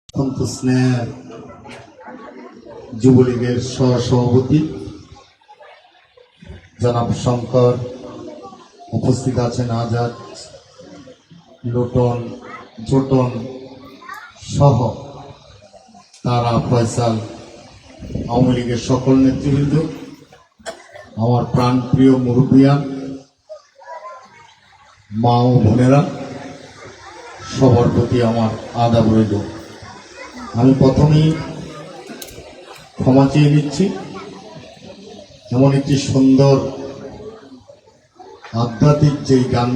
অত্যন্ত স্নেহের যুবলীগের সহসভাপতি জনাব শঙ্কর, উপস্থিত আছেন আজাদ, লোটন, জোটন সহ তারা, ফয়সাল, আওয়ামী লীগের সকল নেতৃবৃন্দ, আমার প্রাণপ্রিয় মুরব্বিয়ান, মা ও বোনেরা, সবার প্রতি আমার আদাব রইল। আমি প্রথমেই ক্ষমা চেয়ে নিচ্ছি। এমন একটি সুন্দর আধ্যাত্মিক যেই গান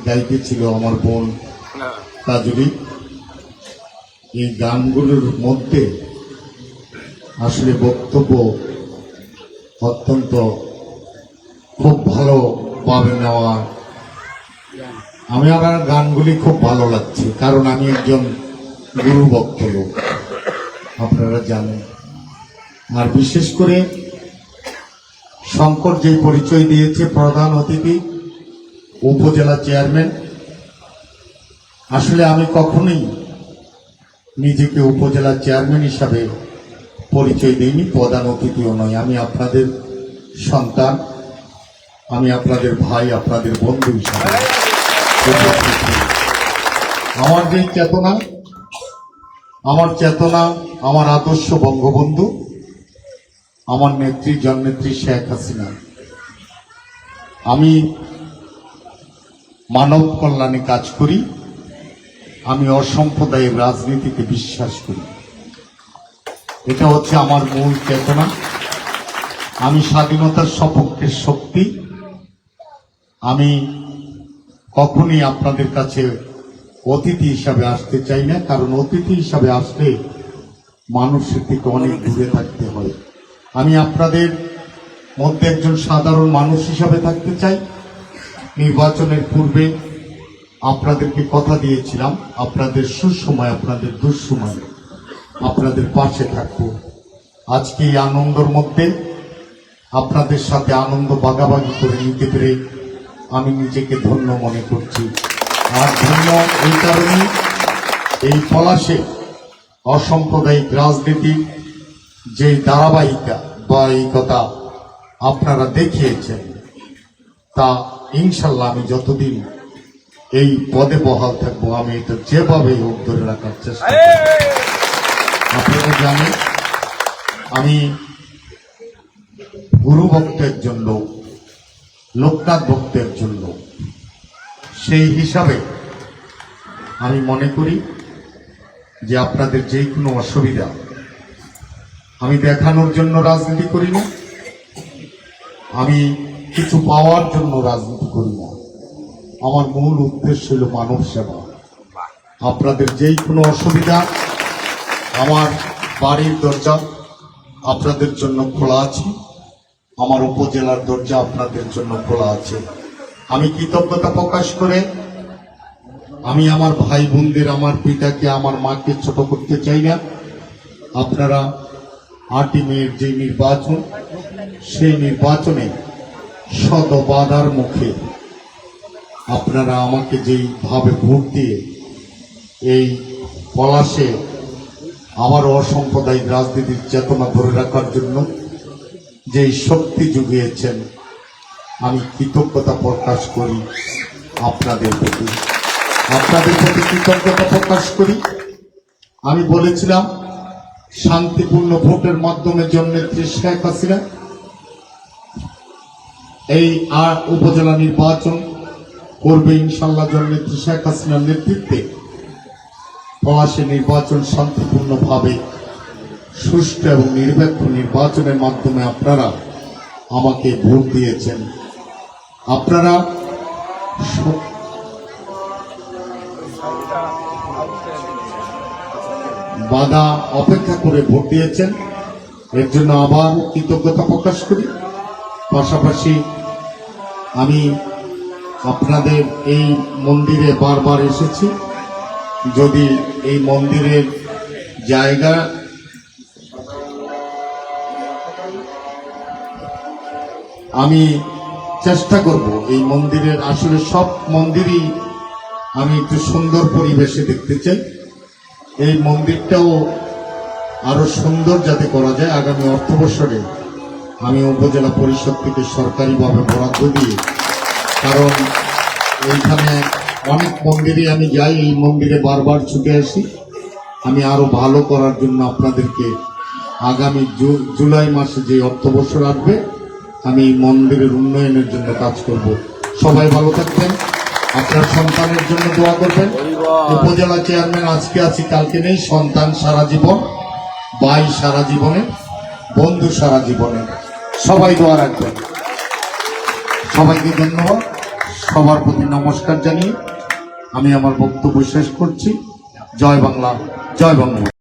গাইতেছিল আমার বোন তাজুরি, এই গানগুলোর মধ্যে আসলে বক্তব্য অত্যন্ত খুব ভালোভাবে নেওয়া। আমি আমার গানগুলি খুব ভালো লাগছে, কারণ আমি একজন গুরু ভক্ত লোক, আপনারা জানেন। আর বিশেষ করে শঙ্কর যে পরিচয় দিয়েছে, প্রধান অতিথি, উপজেলা চেয়ারম্যান, আসলে আমি কখনোই নিজেকে উপজেলা চেয়ারম্যান হিসাবে পরিচয় দিইনি, প্রধান অতিথিও নয়। আমি আপনাদের সন্তান, আমি আপনাদের ভাই, আপনাদের বন্ধু হিসাবে আমার যে চেতনা, আমার আদর্শ বঙ্গবন্ধু, আমার নেত্রী জননেত্রী শেখ হাসিনা। আমি মানব কল্যাণে কাজ করি, আমি অসাম্প্রদায়িক রাজনীতিতে বিশ্বাস করি। এটা হচ্ছে আমার মূল চেতনা। আমি স্বাধীনতার সপক্ষের শক্তি। আমি কখনই আপনাদের কাছে অতিথি হিসাবে আসতে চাই না, কারণ অতিথি হিসাবে আসলে মানুষের থেকে অনেক দূরে থাকতে হয়। আমি আপনাদের মধ্যে একজন সাধারণ মানুষ হিসাবে থাকতে চাই। নির্বাচনের পূর্বে আপনাদেরকে কথা দিয়েছিলাম, আপনাদের সুসময়, আপনাদের দুঃসময় আপনাদের পাশে থাকবো। আজকে এই আনন্দের মধ্যে আপনাদের সাথে আনন্দ ভাগাভাগি করে নিতে পেরে আমি নিজেকে ধন্য মনে করছি। আর ধন্য এই কারণে, এই পলাশে অসাম্প্রদায়িক রাজনীতির যে ধারাবাহিকতা বা এই কথা আপনারা দেখিয়েছেন, তা ইনশাল্লাহ আমি যতদিন এই পদে বহাল থাকবো, আমি এটা যেভাবে হোক ধরে রাখার চেষ্টা করব। আপনারা জানেন আমি গুরু ভক্তের জন্য, লোকনাথ ভক্তের জন্য, সেই হিসাবে আমি মনে করি যে আপনাদের যে কোনো অসুবিধা আমি দেখানোর জন্য রাজনীতি করি না, আমি কিছু পাওয়ার জন্য রাজনীতি করি না। আমার মূল উদ্দেশ্য হল মানব সেবা। আপনাদের যেই কোনো অসুবিধা, আমার বাড়ির দরজা আপনাদের জন্য খোলা আছে, আমার উপজেলার দরজা আপনাদের জন্য খোলা আছে। আমি কৃতজ্ঞতা প্রকাশ করে আমি আমার ভাই বোনদের, আমার পিতাকে, আমার মাকে ছোট করতে চাই না। আপনারা 8ই মের যে নির্বাচন, সেই নির্বাচনে শত বাধার মুখে আপনারা আমাকে যেইভাবে ভোট দিয়ে এই পলাশে আমার অসাম্প্রদায়িক রাজনীতির চেতনা ধরে রাখার জন্য যেই শক্তি জুগিয়েছেন, আমি কৃতজ্ঞতা প্রকাশ করি আপনাদের প্রতি কৃতজ্ঞতা প্রকাশ করি। আমি বলেছিলাম শান্তিপূর্ণ ভোটের মাধ্যমে জননেত্রী শেখ হাসিনা এই উপজেলা নির্বাচন করবে ইনশাল্লাহ। জননেত্রী শেখ হাসিনার নেতৃত্বে পলাশে নির্বাচন শান্তিপূর্ণভাবে সুষ্ঠু এবং নিরপেক্ষ নির্বাচনের মাধ্যমে আপনারা আমাকে ভোট দিয়েছেন। আপনারা বাধা অপেক্ষা করে ভোট দিয়েছেন, এর জন্য আবার কৃতজ্ঞতা প্রকাশ করি। পাশাপাশি আমি আপনাদের এই মন্দিরে বারবার এসেছি। যদি এই মন্দিরের জায়গা আমি চেষ্টা করব, এই মন্দিরের আসলে সব মন্দিরই আমি একটু সুন্দর পরিবেশে দেখতে চাই। এই মন্দিরটাও আরো সুন্দর যাতে করা যায় আগামী অর্থবর্ষরে আমি উপজেলা পরিষদ থেকে সরকারিভাবে বরাদ্দ দিয়ে, কারণ এইখানে অনেক মন্দিরে আমি যাই, এই মন্দিরে বারবার ছুটে আসি। আমি আরো ভালো করার জন্য আপনাদেরকে আগামী জুলাই মাসে যে অর্থবর্ষ আসবে আমি এই মন্দিরের উন্নয়নের জন্য কাজ করব। সবাই ভালো থাকবেন, আপনার সন্তানের জন্য দোয়া করবেন। উপজেলা চেয়ারম্যান আজকে আছি কালকে নেই, সন্তান সারা জীবন, ভাই সারা জীবনে, বন্ধু সারা জীবনে, সবাই দোয়া রাখবেন। সবাইকে ধন্যবাদ, সবার প্রতি নমস্কার জানিয়ে আমি আমার বক্তব্য শেষ করছি। জয় বাংলা, জয় বঙ্গবন্ধু।